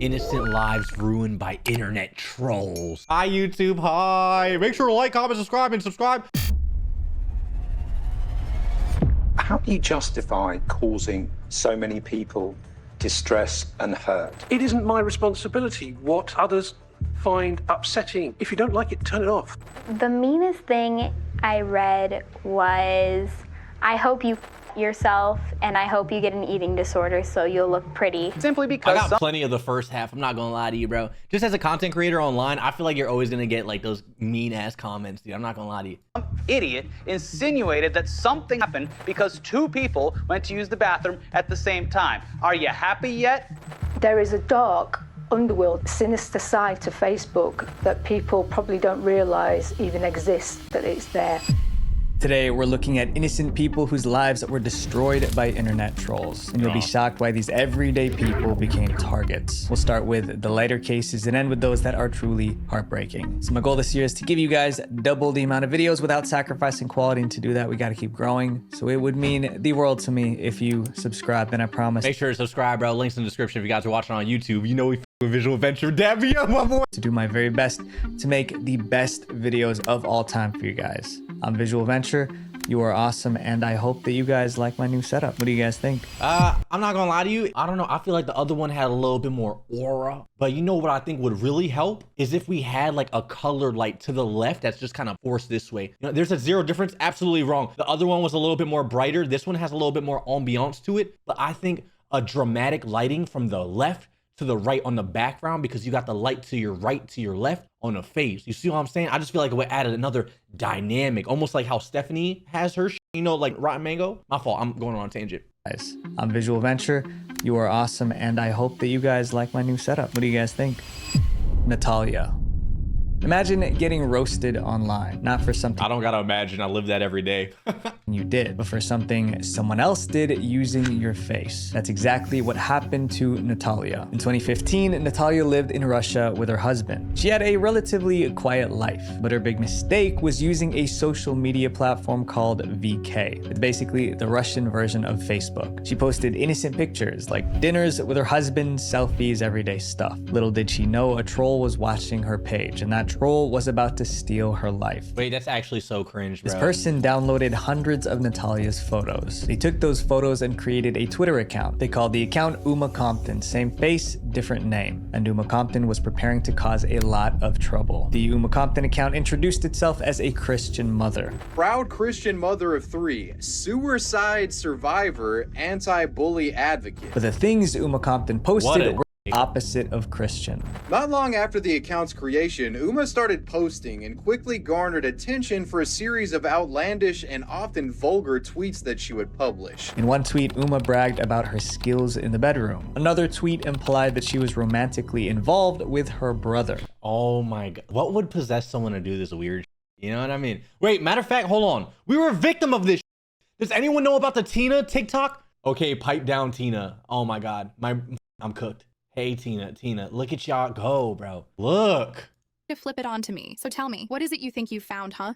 Innocent lives ruined by internet trolls. Hi, YouTube. Hi. Make sure to like, comment, subscribe. How do you justify causing so many people distress and hurt? It isn't my responsibility what others find upsetting. If you don't like it, turn it off. The meanest thing I read was, I hope you yourself and I hope you get an eating disorder so you'll look pretty. Simply because I got plenty of the first half. I'm not gonna lie to you, bro. Just as a content creator online, I feel like you're always gonna get like those mean ass comments, dude. I'm not gonna lie to you. some idiot insinuated that something happened because two people went to use the bathroom at the same time. Are you happy yet? There is a dark underworld, sinister side to Facebook that people probably don't realize even exists, that it's there. Today, we're looking at innocent people whose lives were destroyed by internet trolls. And you'll be shocked why these everyday people became targets. We'll start with the lighter cases and end with those that are truly heartbreaking. So my goal this year is to give you guys double the amount of videos without sacrificing quality. And to do that, we gotta keep growing. So it would mean the world to me if you subscribe, and I promise. Make sure to subscribe, bro. Links in the description if you guys are watching on YouTube. You know we with Visual Venture. Damn me up, my boy. To do my very best to make the best videos of all time for you guys. I'm Visual Venture. You are awesome, and I hope that you guys like my new setup. What do you guys think? I'm not gonna lie to you. I don't know. I feel like the other one had a little bit more aura. But you know what I think would really help is if we had like a colored light to the left that's just kind of forced this way. You know, there's a zero difference. Absolutely wrong. The other one was a little bit more brighter. This one has a little bit more ambiance to it. But I think a dramatic lighting from the left to the right on the background, because you got the light to your right to your left on the face. You see what I'm saying? I just feel like it would add another dynamic, almost like how Stephanie has her, you know, like Rotten Mango. My fault. I'm going on a tangent. Guys, I'm Visual Venture. You are awesome, and I hope that you guys like my new setup. What do you guys think? Natalya. Imagine getting roasted online, not for something I don't gotta imagine. I live that every day. you did, but for something someone else did using your face. That's exactly what happened to Natalya. In 2015, Natalya lived in Russia with her husband. She had a relatively quiet life, but her big mistake was using a social media platform called VK. It's basically the Russian version of Facebook. She posted innocent pictures like dinners with her husband, selfies, everyday stuff. Little did she know a troll was watching her page, and that troll was about to steal her life. Wait, that's actually so cringe, bro. This person downloaded hundreds of Natalya's photos. They took those photos and created a Twitter account. They called the account Uma Compton. Same face, different name. And Uma Compton was preparing to cause a lot of trouble. The Uma Compton account introduced itself as a Christian mother. Proud Christian mother of 3, suicide survivor, anti-bully advocate. But the things Uma Compton posted were opposite of Christian. Not long after the account's creation, Uma started posting and quickly garnered attention for a series of outlandish and often vulgar tweets that she would publish. In one tweet, Uma bragged about her skills in the bedroom. Another tweet implied that she was romantically involved with her brother. Oh my God. What would possess someone to do this weird shit? You know what I mean? Wait, matter of fact, hold on. We were a victim of this shit. Does anyone know about the Tina TikTok? Okay, pipe down, Tina. Oh my God. I'm cooked. Hey, Tina, look at y'all go, bro. Look. To flip it on to me. So tell me, what is it you think you found, huh?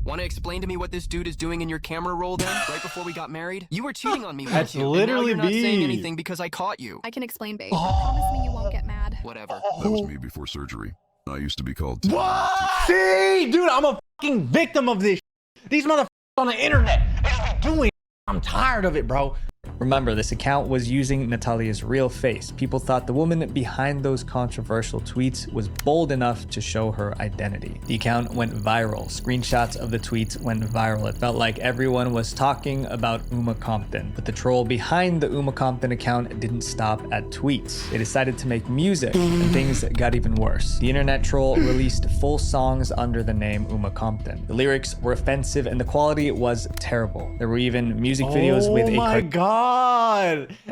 Want to explain to me what this dude is doing in your camera roll then, right before we got married? You were cheating on me, That's weren't you? literally and now you're not saying me. anything because I caught you. I can explain, babe. Promise me you won't get mad. Whatever. That was me before surgery. I used to be called... What? See, dude, I'm a fucking victim of this shit. These motherfuckers on the internet. What are you doing? I'm tired of it, bro. Remember, this account was using Natalya's real face. People thought the woman behind those controversial tweets was bold enough to show her identity. The account went viral. Screenshots of the tweets went viral. It felt like everyone was talking about Uma Compton. But the troll behind the Uma Compton account didn't stop at tweets. They decided to make music, and things got even worse. The internet troll released full songs under the name Uma Compton. The lyrics were offensive and the quality was terrible. There were even music videos with a... Oh my God.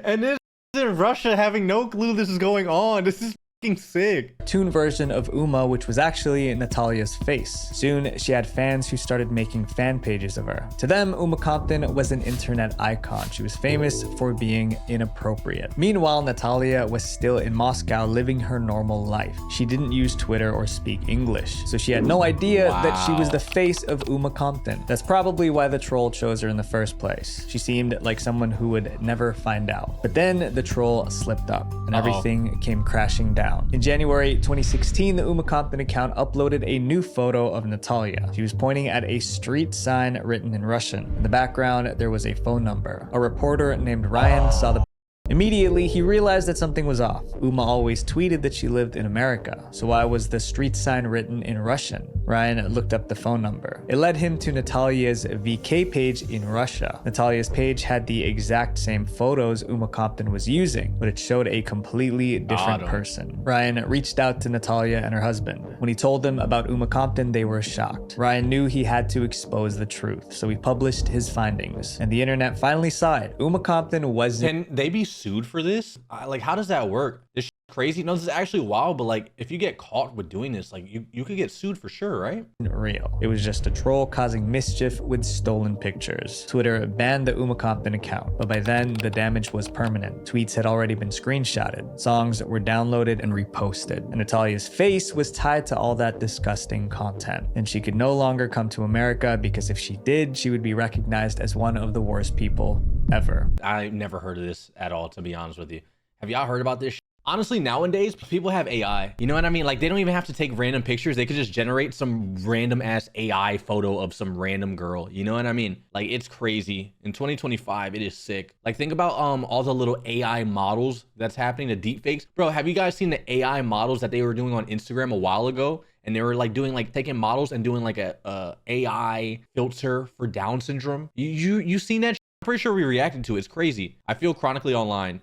And this is in Russia having no clue this is going on. This is sick. Cartoon version of Uma, which was actually Natalya's face. Soon, she had fans who started making fan pages of her. To them, Uma Compton was an internet icon. She was famous for being inappropriate. Meanwhile, Natalya was still in Moscow living her normal life. She didn't use Twitter or speak English, so she had no idea that she was the face of Uma Compton. That's probably why the troll chose her in the first place. She seemed like someone who would never find out. But then the troll slipped up and everything came crashing down. In January 2016, the Uma Compton account uploaded a new photo of Natalya. She was pointing at a street sign written in Russian. In the background, there was a phone number. A reporter named Ryan saw the Immediately, he realized that something was off. Uma always tweeted that she lived in America, so why was the street sign written in Russian? Ryan looked up the phone number. It led him to Natalya's VK page in Russia. Natalya's page had the exact same photos Uma Compton was using, but it showed a completely different person. Ryan reached out to Natalya and her husband. When he told them about Uma Compton, they were shocked. Ryan knew he had to expose the truth, so he published his findings, and the internet finally saw it. Uma Compton wasn't— Can they be sued for this? Like, how does that work? This crazy? No, this is actually wild, but like, if you get caught with doing this, like, you could get sued for sure, right? Real. It was just a troll causing mischief with stolen pictures. Twitter banned the Uma Compton account, but by then the damage was permanent. Tweets had already been screenshotted, songs were downloaded and reposted, and Natalya's face was tied to all that disgusting content. And she could no longer come to America because if she did, she would be recognized as one of the worst people ever. I never heard of this at all, to be honest with you. Have y'all heard about this? Honestly, nowadays, people have AI. You know what I mean? Like, they don't even have to take random pictures. They could just generate some random ass AI photo of some random girl. You know what I mean? Like, it's crazy. In 2025, it is sick. Like, think about all the little AI models that's happening, the deep fakes. Bro, have you guys seen the AI models that they were doing on Instagram a while ago? And they were like doing, like, taking models and doing like a AI filter for Down syndrome. You seen that? I'm pretty sure we reacted to it. It's crazy. I feel chronically online.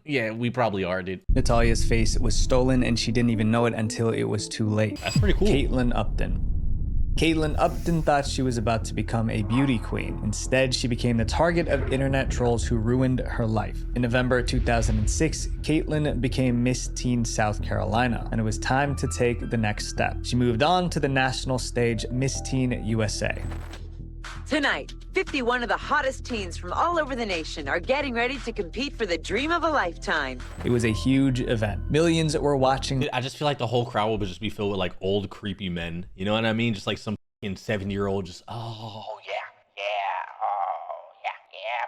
Yeah, we probably are, dude. Natalya's face was stolen and she didn't even know it until it was too late. That's pretty cool. Caitlyn Upton. Caitlyn Upton thought she was about to become a beauty queen. Instead, she became the target of internet trolls who ruined her life. In November 2006, Caitlyn became Miss Teen South Carolina, and it was time to take the next step. She moved on to the national stage Miss Teen USA. Tonight, 51 of the hottest teens from all over the nation are getting ready to compete for the dream of a lifetime. It was a huge event. Millions were watching. I just feel like the whole crowd would just be filled with like old creepy men. You know what I mean? Just like some 70-year-old just, oh yeah,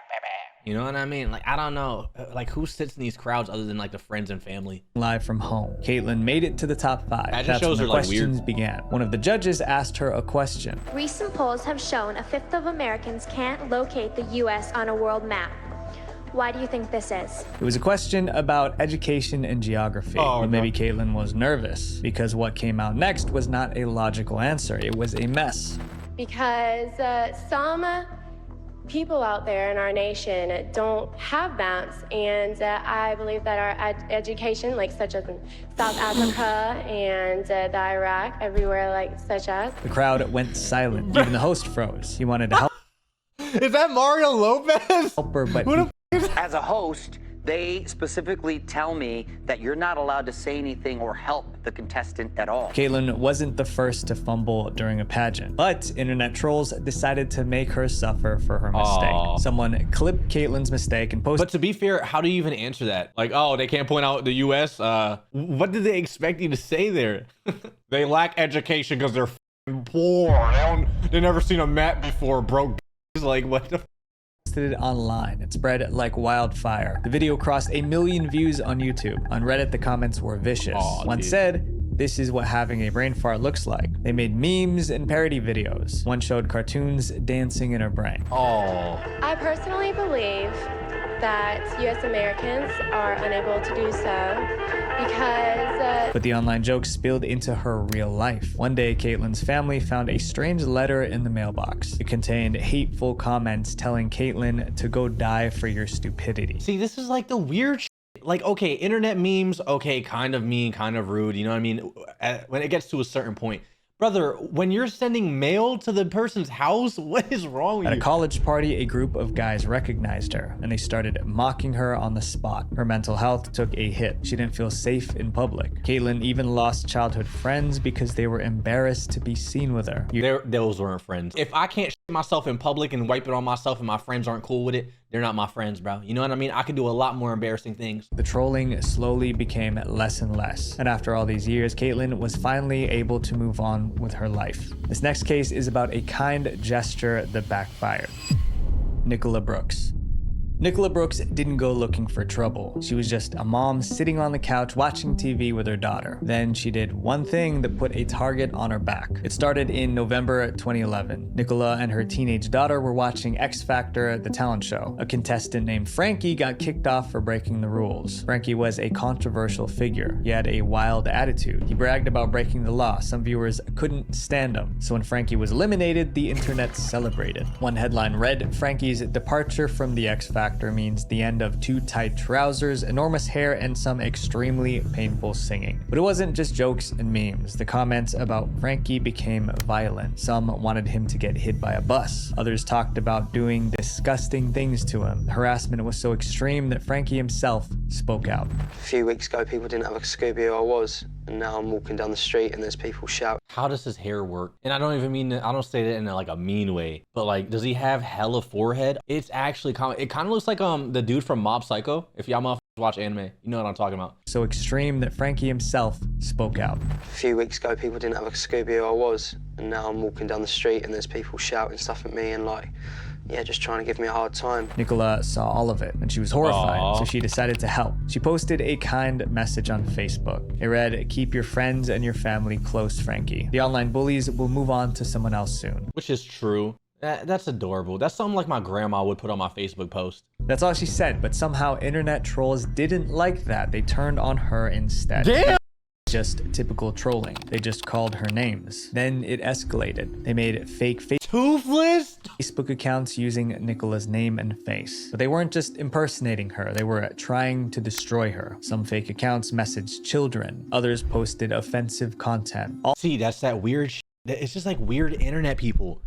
baby. You know what I mean? Like, I don't know, like, who sits in these crowds other than like the friends and family? Live from home. Caitlyn made it to the top 5. That's when the questions began. One of the judges asked her a question. Recent polls have shown a fifth of Americans can't locate the U.S. on a world map. Why do you think this is? It was a question about education and geography. But maybe Caitlyn was nervous because what came out next was not a logical answer. It was a mess. Because some people out there in our nation don't have maps, and I believe that our education, like such as in South Africa and the Iraq, everywhere like such as. The crowd went silent. Even the host froze. He wanted to help. Is that Mario Lopez? Help her, but as a host, they specifically tell me that you're not allowed to say anything or help the contestant at all. Caitlyn wasn't the first to fumble during a pageant, but internet trolls decided to make her suffer for her mistake. Someone clipped Caitlyn's mistake and posted. But to be fair, how do you even answer that? Like, oh, they can't point out the U.S. What did they expect you to say there? They lack education because they're poor. They never seen a map before, broke. Like, what the? It online. It spread like wildfire. The video crossed 1 million views on YouTube. On Reddit, the comments were vicious. One said, "This is what having a brain fart looks like." They made memes and parody videos. One showed cartoons dancing in her brain. I personally believe that U.S. Americans are unable to do so because... But the online jokes spilled into her real life. One day, Caitlyn's family found a strange letter in the mailbox. It contained hateful comments telling Caitlyn to go die for your stupidity. See, this is like the weird shit. Like, okay, internet memes, okay, kind of mean, kind of rude, you know what I mean? When it gets to a certain point. Brother, when you're sending mail to the person's house, what is wrong with you? At a college party, a group of guys recognized her and they started mocking her on the spot. Her mental health took a hit. She didn't feel safe in public. Caitlyn even lost childhood friends because they were embarrassed to be seen with her. Those weren't friends. If I can't shit myself in public and wipe it on myself and my friends aren't cool with it, they're not my friends, bro. You know what I mean? I could do a lot more embarrassing things. The trolling slowly became less and less. And after all these years, Caitlyn was finally able to move on with her life. This next case is about a kind gesture that backfired. Nicola Brooks. Nicola Brooks didn't go looking for trouble. She was just a mom sitting on the couch watching TV with her daughter. Then she did one thing that put a target on her back. It started in November 2011. Nicola and her teenage daughter were watching X Factor, the talent show. A contestant named Frankie got kicked off for breaking the rules. Frankie was a controversial figure. He had a wild attitude. He bragged about breaking the law. Some viewers couldn't stand him. So when Frankie was eliminated, the internet celebrated. One headline read, "Frankie's departure from the X Factor means the end of too tight trousers, enormous hair, and some extremely painful singing." But it wasn't just jokes and memes. The comments about Frankie became violent. Some wanted him to get hit by a bus. Others talked about doing disgusting things to him. The harassment was so extreme that Frankie himself spoke out. A few weeks ago, people didn't have a Scooby who I was, and now I'm walking down the street and there's people shouting. How does his hair work? And I don't even mean, I don't say that in like a mean way, but like, does he have hella forehead? It's actually, it kind of looks like the dude from Mob Psycho. If y'all motherfuckers watch anime, you know what I'm talking about. So extreme that Frankie himself spoke out. A few weeks ago, people didn't have a Scooby who I was, and now I'm walking down the street and there's people shouting stuff at me and like, yeah, just trying to give me a hard time. Nicola saw all of it and she was horrified, so she decided to help. She posted a kind message on Facebook. It read, "Keep your friends and your family close, Frankie. The online bullies will move on to someone else soon." Which is true. That's adorable. That's something like my grandma would put on my Facebook post. That's all she said, but somehow internet trolls didn't like that. They turned on her instead. Damn! Just typical trolling. They just called her names. Then it escalated. They made fake Toothless Facebook accounts using Nicola's name and face. But they weren't just impersonating her, they were trying to destroy her. Some fake accounts messaged children. Others posted offensive content. See, that's that weird shit. It's just like weird internet people.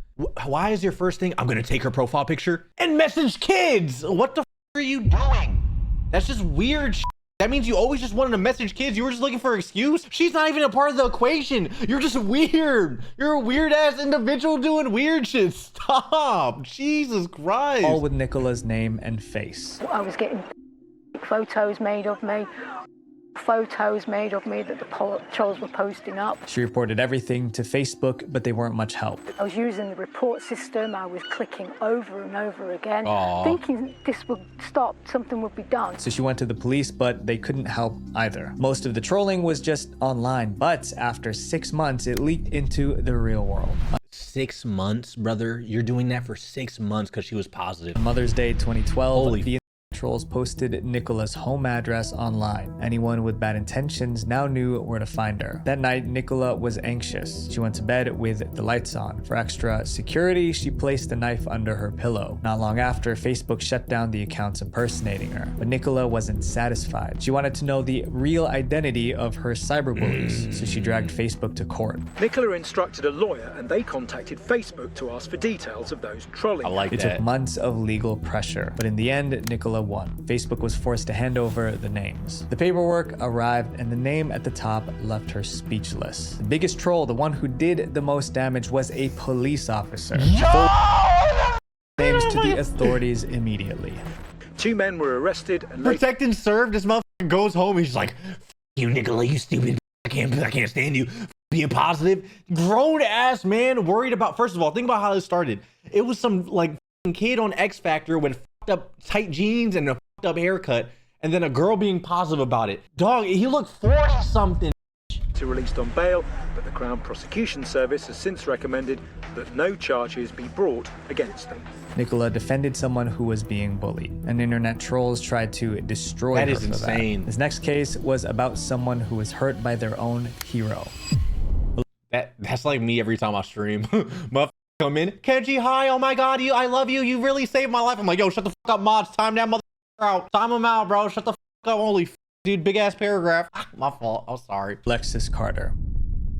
Why is your first thing, I'm gonna take her profile picture and message kids? What the f are you doing? That's just weird shit. That means you always just wanted to message kids. You were just looking for an excuse. She's not even a part of the equation. You're just weird. You're a weird ass individual doing weird shit. Stop. Jesus Christ. All with Nicola's name and face. I was getting photos made of me that the trolls were posting up. She reported everything to Facebook, but they weren't much help. I was using the report system. I was clicking over and over again, thinking this would stop, something would be done. So she went to the police, but they couldn't help either. Most of the trolling was just online, but after 6 months, it leaked into the real world. 6 months, brother? You're doing that for 6 months because she was positive. On Mother's Day 2012, Holy trolls posted Nicola's home address online. Anyone with bad intentions now knew where to find her. That night, Nicola was anxious. She went to bed with the lights on. For extra security, she placed a knife under her pillow. Not long after, Facebook shut down the accounts impersonating her. But Nicola wasn't satisfied. She wanted to know the real identity of her cyberbullies, so she dragged Facebook to court. Nicola instructed a lawyer and they contacted Facebook to ask for details of those trolling. It took months of legal pressure, but in the end, Nicola won. Facebook was forced to hand over the names. The paperwork arrived and the name at the top left her speechless. The biggest troll, the one who did the most damage, was a police officer. Names to the authorities immediately. 2 men were arrested and protect and serve. This motherfucker goes home. He's like, "You Nicola, you stupid. I can't stand you. Being positive." Grown ass man worried about, first of all, think about how this started. It was some like kid on X Factor with up tight jeans and a fucked up haircut, and then a girl being positive about it. Dog, he looked 40 something. To released on bail, but the Crown Prosecution Service has since recommended that no charges be brought against them. Nicola defended someone who was being bullied, and internet trolls tried to destroy her. That is insane. This next case was about someone who was hurt by their own hero. That's like me every time I stream. Motherfucker come in, Kenji, hi, oh my god, I love you, you really saved my life. I'm like, yo, shut the fuck up, mods, time that motherfucker out. Time him out, bro, shut the fuck up, holy dude, big ass paragraph. My fault, I'm sorry. Alexis Carter.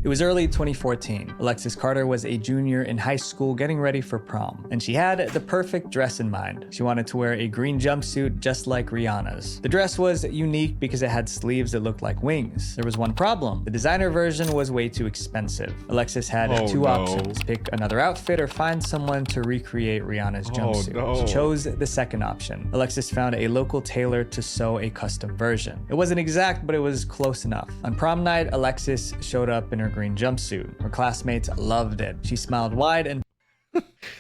It was early 2014. Alexis Carter was a junior in high school getting ready for prom, and she had the perfect dress in mind. She wanted to wear a green jumpsuit just like Rihanna's. The dress was unique because it had sleeves that looked like wings. There was one problem. The designer version was way too expensive. Alexis had two options: pick another outfit or find someone to recreate Rihanna's jumpsuit. She chose the second option. Alexis found a local tailor to sew a custom version. It wasn't exact, but it was close enough. On prom night, Alexis showed up in her green jumpsuit. Her classmates loved it. She smiled wide and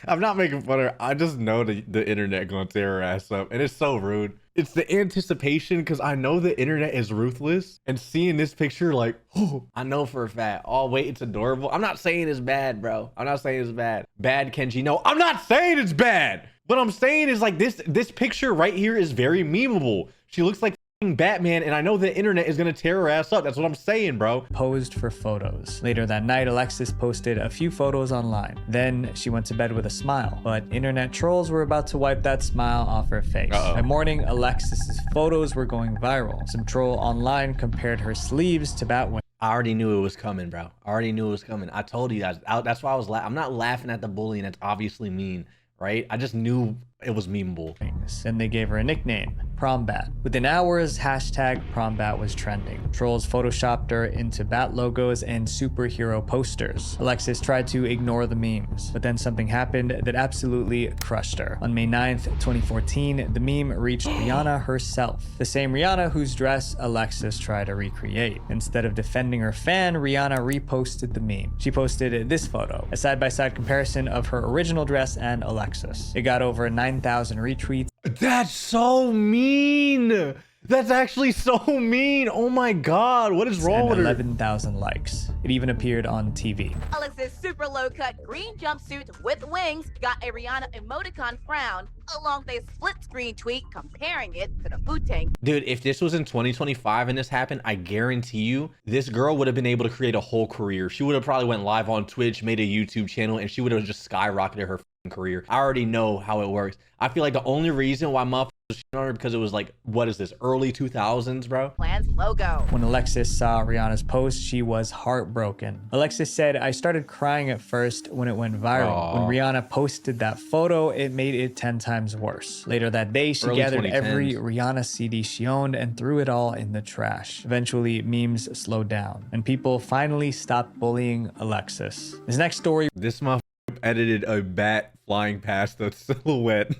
I'm not making fun of her. I just know the internet gonna tear her ass up, and it's so rude. It's the anticipation, because I know the internet is ruthless, and seeing this picture, like, oh, I know for a fact. Oh, wait, it's adorable. I'm not saying it's bad, bro. I'm not saying it's bad. Bad, Kenji. No, I'm not saying it's bad. What I'm saying is, like, this picture right here is very memeable. She looks like Batman, and I know the internet is gonna tear her ass up. That's what I'm saying, bro. Posed for photos. Later that night, Alexis posted a few photos online. Then she went to bed with a smile, but internet trolls were about to wipe that smile off her face. By morning, Alexis's photos were going viral. Some troll online compared her sleeves to Batwing. I already knew it was coming, bro. I already knew it was coming. I told you guys. That's why I was I'm not laughing at the bullying. That's obviously mean, right? I just knew it was memeable. And they gave her a nickname, Prombat. Within hours, hashtag Prombat was trending. Trolls photoshopped her into bat logos and superhero posters. Alexis tried to ignore the memes, but then something happened that absolutely crushed her. On May 9th, 2014, the meme reached Rihanna herself, the same Rihanna whose dress Alexis tried to recreate. Instead of defending her fan, Rihanna reposted the meme. She posted this photo, a side-by-side comparison of her original dress and Alexis. It got over 9,000 retweets. That's so mean. That's actually so mean. Oh my God, what is wrong with her? 11,000 likes. It even appeared on TV. Alexis' super low-cut green jumpsuit with wings got a Rihanna emoticon frown, along with a split-screen tweet comparing it to the Wu-Tang. Dude, if this was in 2025 and this happened, I guarantee you, this girl would have been able to create a whole career. She would have probably went live on Twitch, made a YouTube channel, and she would have just skyrocketed her career. I already know how it works. I feel like the only reason why motherfuckers was shitting on her because it was like, what is this, early 2000s, bro? Plans logo. When Alexis saw Rihanna's post, she was heartbroken. Alexis said, I started crying at first when it went viral. When Rihanna posted that photo, it made it 10 times worse. Later that day, she gathered every Rihanna CD she owned and threw it all in the trash. Eventually, memes slowed down, and people finally stopped bullying Alexis. This next story. This motherfucker edited a bat flying past the silhouette.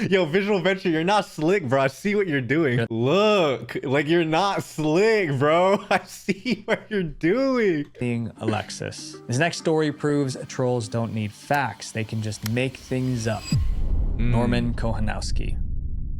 Yo, Visual Venture, you're not slick, bro. I see what you're doing. Look, like, you're not slick, bro. I see what you're doing. Being Alexis. This next story proves trolls don't need facts. They can just make things up. Norman Kohanowski.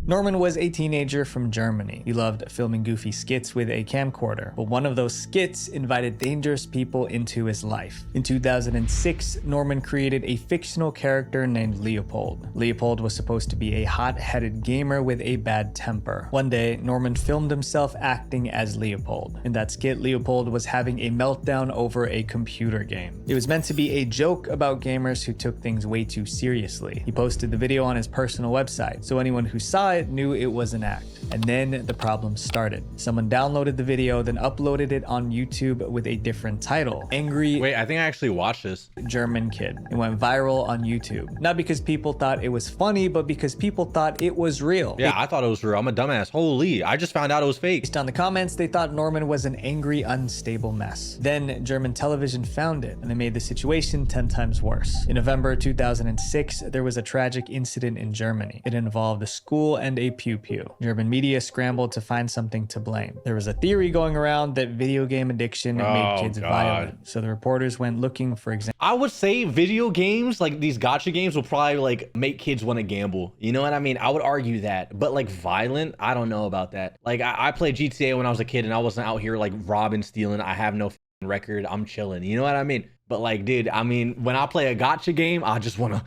Norman was a teenager from Germany. He loved filming goofy skits with a camcorder, but one of those skits invited dangerous people into his life. In 2006, Norman created a fictional character named Leopold. Leopold was supposed to be a hot-headed gamer with a bad temper. One day, Norman filmed himself acting as Leopold. In that skit, Leopold was having a meltdown over a computer game. It was meant to be a joke about gamers who took things way too seriously. He posted the video on his personal website, so anyone who saw it knew it was an act. And then the problem started. Someone downloaded the video, then uploaded it on YouTube with a different title. Angry. Wait, I think I actually watched this. German kid. It went viral on YouTube. Not because people thought it was funny, but because people thought it was real. Yeah, I thought it was real. I'm a dumbass. Holy, I just found out it was fake. Based on the comments, they thought Norman was an angry, unstable mess. Then German television found it, and they made the situation 10 times worse. In November 2006, there was a tragic incident in Germany. It involved a school and a pew-pew. German media scrambled to find something to blame. There was a theory going around that video game addiction made kids violent. So the reporters went looking for examples. I would say video games, like these gacha games, will probably like make kids want to gamble. You know what I mean? I would argue that. But like violent, I don't know about that. Like I played GTA when I was a kid and I wasn't out here like robbing, stealing. I have no record. I'm chilling. You know what I mean? But like, dude, I mean, when I play a gacha game, I just wanna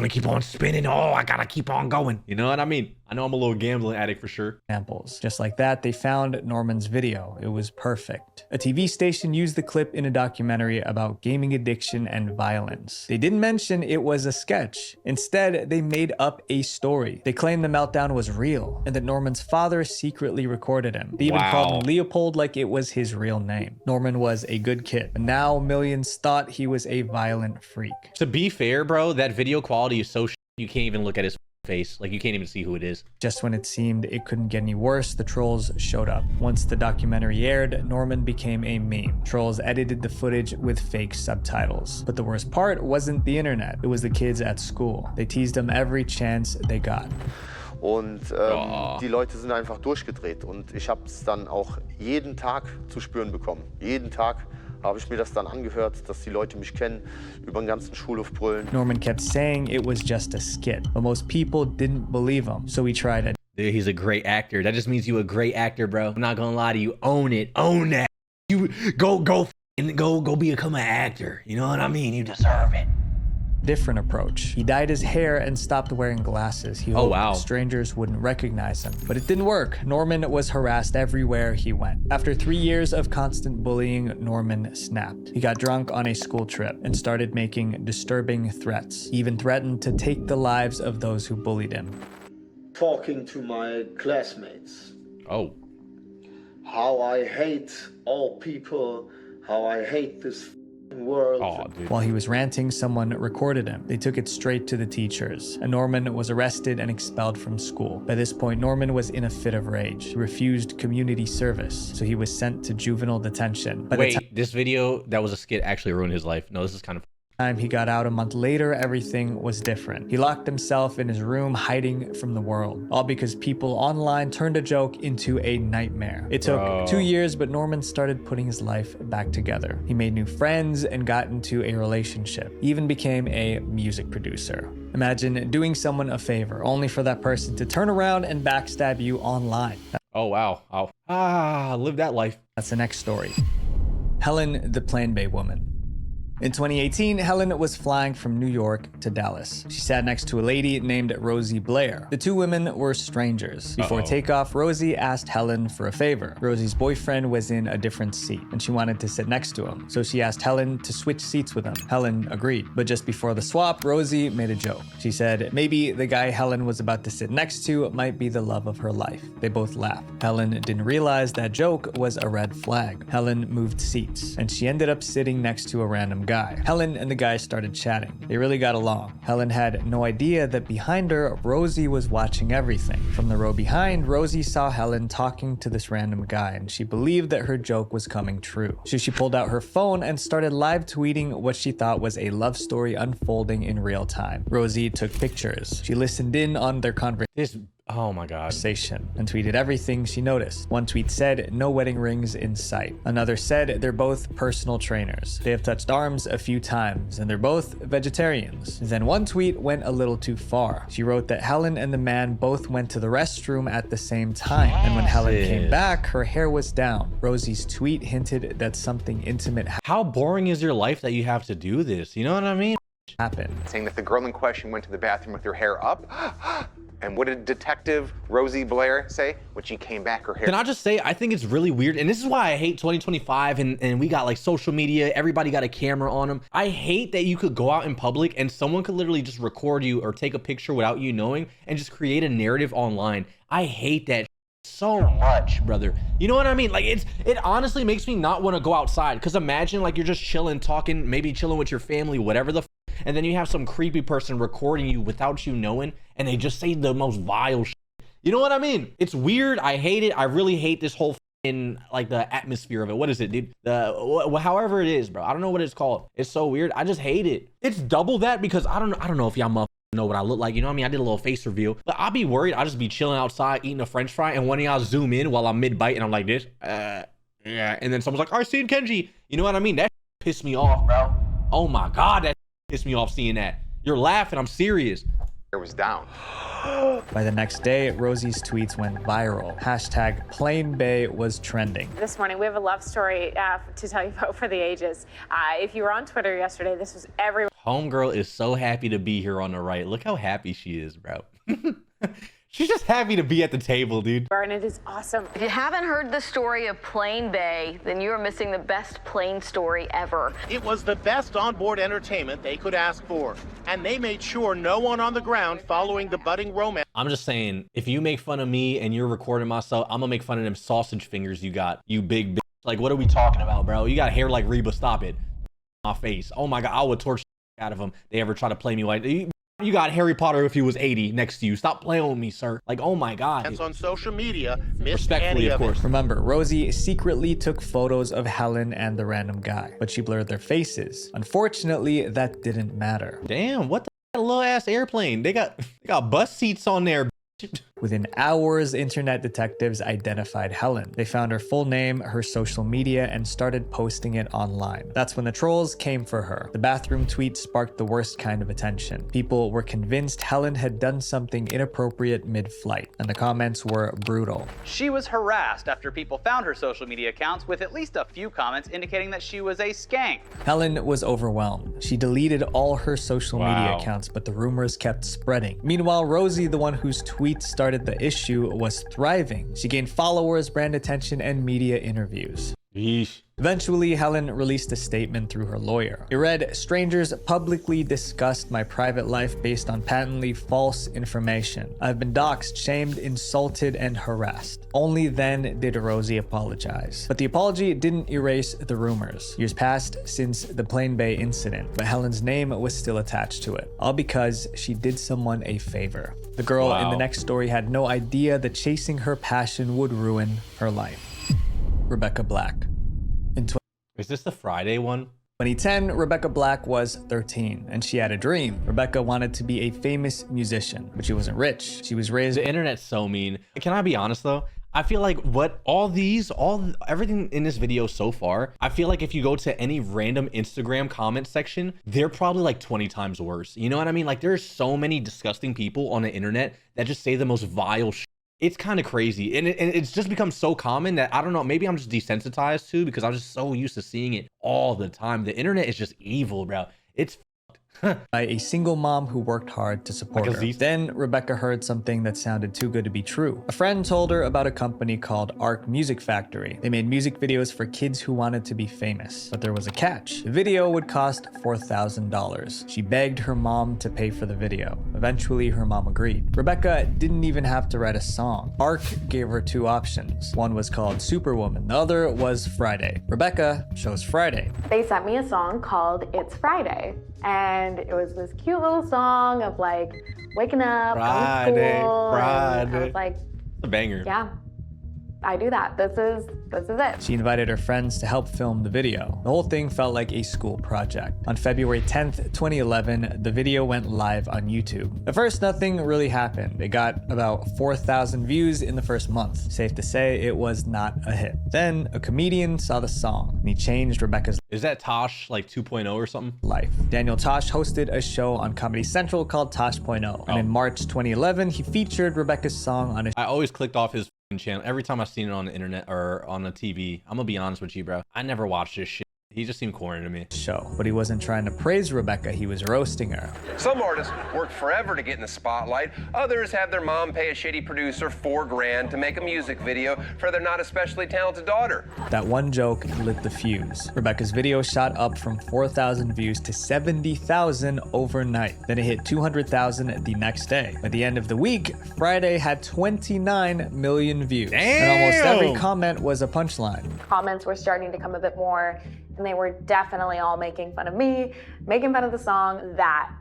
keep on spinning. Oh, I gotta keep on going. You know what I mean? I know I'm a little gambling addict for sure. Examples. Just like that, they found Norman's video. It was perfect. A TV station used the clip in a documentary about gaming addiction and violence. They didn't mention it was a sketch. Instead, they made up a story. They claimed the meltdown was real and that Norman's father secretly recorded him. They even called him Leopold like it was his real name. Norman was a good kid, but now millions thought he was a violent freak. To be fair, bro, that video quality is so you can't even look at his face. Like, you can't even see who it is. Just when it seemed it couldn't get any worse, the trolls showed up. Once the documentary aired, Norman became a meme. Trolls edited the footage with fake subtitles. But the worst part wasn't the internet. It was the kids at school. They teased him every chance they got. Und die Leute sind einfach durchgedreht. Und ich habe es dann auch jeden Tag zu spüren bekommen. Jeden Tag habe ich mir das dann angehört, dass die Leute mich kennen, über den ganzen Schulhof brüllen. Norman kept saying it was just a skit, but most people didn't believe him, so he tried it. Dude, he's a great actor. That just means you a great actor, bro. I'm not gonna lie to you. Own it. Own that. You go become an actor. You know what I mean? You deserve it. Different approach. He dyed his hair and stopped wearing glasses. He hoped strangers wouldn't recognize him. But it didn't work. Norman was harassed everywhere he went. After 3 years of constant bullying, Norman snapped. He got drunk on a school trip and started making disturbing threats. He even threatened to take the lives of those who bullied him. Talking to my classmates. Oh. How I hate all people, how I hate this world. While he was ranting, someone recorded him. They took it straight to the teachers, and Norman was arrested and expelled from school. By this point, Norman was in a fit of rage. He refused community service, so he was sent to juvenile detention. Wait, this video that was a skit actually ruined his life. No, this is kind of time he got out a month later, everything was different. He locked himself in his room, hiding from the world, all because people online turned a joke into a nightmare. It took 2 years, but Norman started putting his life back together. He made new friends and got into a relationship. He even became a music producer. Imagine doing someone a favor, only for that person to turn around and backstab you online. Oh, wow. Live that life. That's the next story. Helen, the Plan B woman. In 2018, Helen was flying from New York to Dallas. She sat next to a lady named Rosie Blair. The two women were strangers. Before takeoff, Rosie asked Helen for a favor. Rosie's boyfriend was in a different seat, and she wanted to sit next to him. So she asked Helen to switch seats with him. Helen agreed. But just before the swap, Rosie made a joke. She said maybe the guy Helen was about to sit next to might be the love of her life. They both laughed. Helen didn't realize that joke was a red flag. Helen moved seats, and she ended up sitting next to a random guy. Helen and the guy started chatting. They really got along. Helen had no idea that behind her, Rosie was watching everything. From the row behind, Rosie saw Helen talking to this random guy, and she believed that her joke was coming true. So she pulled out her phone and started live tweeting what she thought was a love story unfolding in real time. Rosie took pictures. She listened in on their conversation. Oh my God. And tweeted everything she noticed. One tweet said, no wedding rings in sight. Another said, they're both personal trainers. They have touched arms a few times, and they're both vegetarians. Then one tweet went a little too far. She wrote that Helen and the man both went to the restroom at the same time. And when Helen came back, her hair was down. Rosie's tweet hinted that something intimate How boring is your life that you have to do this? You know what I mean? Happened. Saying that the girl in question went to the bathroom with her hair up. And what did Detective Rosie Blair say when she came back? Her hair. Can I just say, I think it's really weird. And this is why I hate 2025 and we got like social media. Everybody got a camera on them. I hate that you could go out in public and someone could literally just record you or take a picture without you knowing and just create a narrative online. I hate that so much, brother. You know what I mean? Like it honestly makes me not want to go outside. Because imagine like you're just chilling, talking, maybe chilling with your family, whatever the and then you have some creepy person recording you without you knowing, and they just say the most vile shit. You know what I mean? It's weird. I hate it. I really hate this whole like the atmosphere of it. What is it, dude? However it is, bro. I don't know what it's called. It's so weird. I just hate it. It's double that because I don't know if y'all motherfuckers know what I look like. You know what I mean? I did a little face reveal, but I'll be worried. I'll just be chilling outside eating a French fry, and one of y'all zoom in while I'm mid bite, and I'm like this. Yeah, and then someone's like, "I seen Kenji." You know what I mean? That pissed me off, bro. Oh my God, that pissed me off seeing that. You're laughing. I'm serious. It was down. By the next day, Rosie's tweets went viral. Hashtag PlainBay was trending. This morning, we have a love story to tell you about for the ages. If you were on Twitter yesterday, this was everyone. Homegirl is so happy to be here on the right. Look how happy she is, bro. She's just happy to be at the table, dude. And it is awesome. If you haven't heard the story of Plane Bay, then you are missing the best plane story ever. It was the best onboard entertainment they could ask for, and they made sure no one on the ground following the budding romance. I'm just saying, if you make fun of me and you're recording myself, I'm gonna make fun of them sausage fingers you got, you big bitch. Like, what are we talking about, bro? You got hair like Reba, stop it. My face. Oh my God, I would torch out of them. They ever try to play me like, you got Harry Potter if he was 80 next to you. Stop playing with me, sir. Like, oh my God. It's on social media. Respectfully, of course. Remember, Rosie secretly took photos of Helen and the random guy, but she blurred their faces. Unfortunately, that didn't matter. Damn, what the little ass airplane? They got bus seats on there. Within hours, internet detectives identified Helen. They found her full name, her social media, and started posting it online. That's when the trolls came for her. The bathroom tweet sparked the worst kind of attention. People were convinced Helen had done something inappropriate mid-flight, and the comments were brutal. She was harassed after people found her social media accounts with at least a few comments indicating that she was a skank. Helen was overwhelmed. She deleted all her social media accounts, but the rumors kept spreading. Meanwhile, Rosie, the one whose tweet started the issue, was thriving. She gained followers, brand attention, and media interviews. Yeesh. Eventually, Helen released a statement through her lawyer. It read, "Strangers publicly discussed my private life based on patently false information. I've been doxxed, shamed, insulted, and harassed." Only then did Rosie apologize. But the apology didn't erase the rumors. Years passed since the Plane Bay incident, but Helen's name was still attached to it, all because she did someone a favor. The girl in the next story had no idea that chasing her passion would ruin her life. Rebecca Black. Is this the Friday one? 2010, Rebecca Black was 13, and she had a dream. Rebecca wanted to be a famous musician, but she wasn't rich. She was raised... The internet's so mean. Can I be honest though? I feel like everything in this video so far, I feel like if you go to any random Instagram comment section, they're probably like 20 times worse. You know what I mean? Like, there's so many disgusting people on the internet that just say the most vile shit. It's kind of crazy, and it's just become so common that I don't know, maybe I'm just desensitized to, because I'm just so used to seeing it all the time. The internet is just evil, bro. It's by a single mom who worked hard to support her. Then Rebecca heard something that sounded too good to be true. A friend told her about a company called Arc Music Factory. They made music videos for kids who wanted to be famous, but there was a catch. The video would cost $4,000. She begged her mom to pay for the video. Eventually, her mom agreed. Rebecca didn't even have to write a song. Arc gave her two options. One was called Superwoman, the other was Friday. Rebecca chose Friday. They sent me a song called It's Friday. And it was this cute little song of like waking up, going to school. Friday. I was like, a banger. Yeah, I do that. This is it. She invited her friends to help film the video. The whole thing felt like a school project. On February 10th, 2011, the video went live on YouTube. At first, nothing really happened. It got about 4,000 views in the first month. Safe to say, it was not a hit. Then a comedian saw the song, and he changed Rebecca's Is that Tosh like 2.0 or something? Life. Daniel Tosh hosted a show on Comedy Central called Tosh.0. And in March 2011, he featured Rebecca's song on his I always clicked off his channel every time I've seen it on the internet or on the TV. I'm gonna be honest with you, bro. I never watched this shit. He just seemed corny to me. Show, but he wasn't trying to praise Rebecca, he was roasting her. Some artists work forever to get in the spotlight. Others have their mom pay a shitty producer $4 grand to make a music video for their not especially talented daughter. That one joke lit the fuse. Rebecca's video shot up from 4,000 views to 70,000 overnight. Then it hit 200,000 the next day. By the end of the week, Friday had 29 million views. Damn! And almost every comment was a punchline. Comments were starting to come a bit more, and they were definitely all making fun of me, making fun of the song. That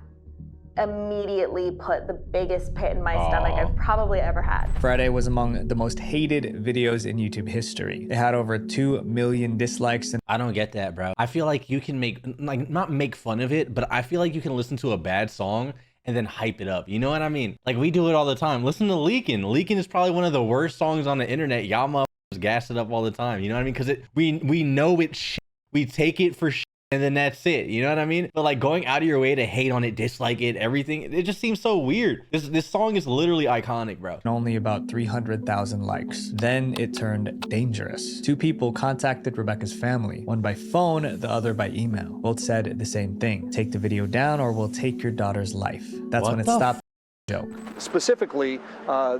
immediately put the biggest pit in my stomach I've probably ever had. Friday was among the most hated videos in YouTube history. It had over 2 million dislikes. And I don't get that, bro. I feel like you can not make fun of it, but I feel like you can listen to a bad song and then hype it up. You know what I mean? Like, we do it all the time. Listen to Leakin'. Leakin' is probably one of the worst songs on the internet. Y'all motherfuckers gas it up all the time. You know what I mean? Because we know it's shit. We take it for shit, and then that's it. You know what I mean? But like, going out of your way to hate on it, dislike it, everything, it just seems so weird. This song is literally iconic, bro. Only about 300,000 likes. Then it turned dangerous. Two people contacted Rebecca's family, one by phone, the other by email. Both said the same thing: take the video down or we'll take your daughter's life. That's when it stopped joke. Specifically,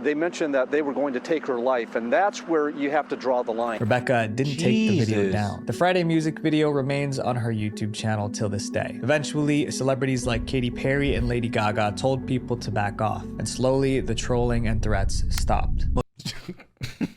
they mentioned that they were going to take her life, and that's where you have to draw the line. Rebecca didn't take the video down. The Friday music video remains on her YouTube channel till this day. Eventually, celebrities like Katy Perry and Lady Gaga told people to back off, and slowly the trolling and threats stopped.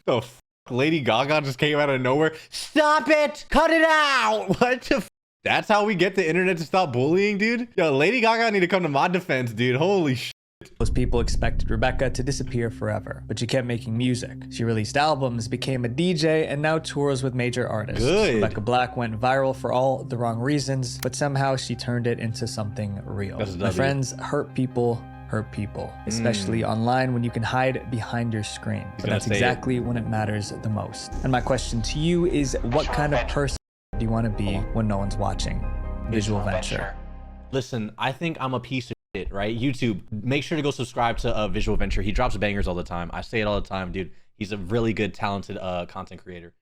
The f Lady Gaga just came out of nowhere. Stop it! Cut it out! What the f? That's how we get the internet to stop bullying, dude? Yo, Lady Gaga need to come to my defense, dude. Holy sh. Most people expected Rebecca to disappear forever, but she kept making music. She released albums, became a DJ, and now tours with major artists. Good. Rebecca Black went viral for all the wrong reasons, but somehow she turned it into something real. My friends, hurt people, especially online when you can hide behind your screen. But that's exactly when it matters the most. And my question to you is, what kind of person do you want to be when no one's watching? Visual Venture. Listen, I think I'm a piece of shit, right? YouTube, make sure to go subscribe to Visual Venture. He drops bangers all the time. I say it all the time, dude. He's a really good, talented content creator.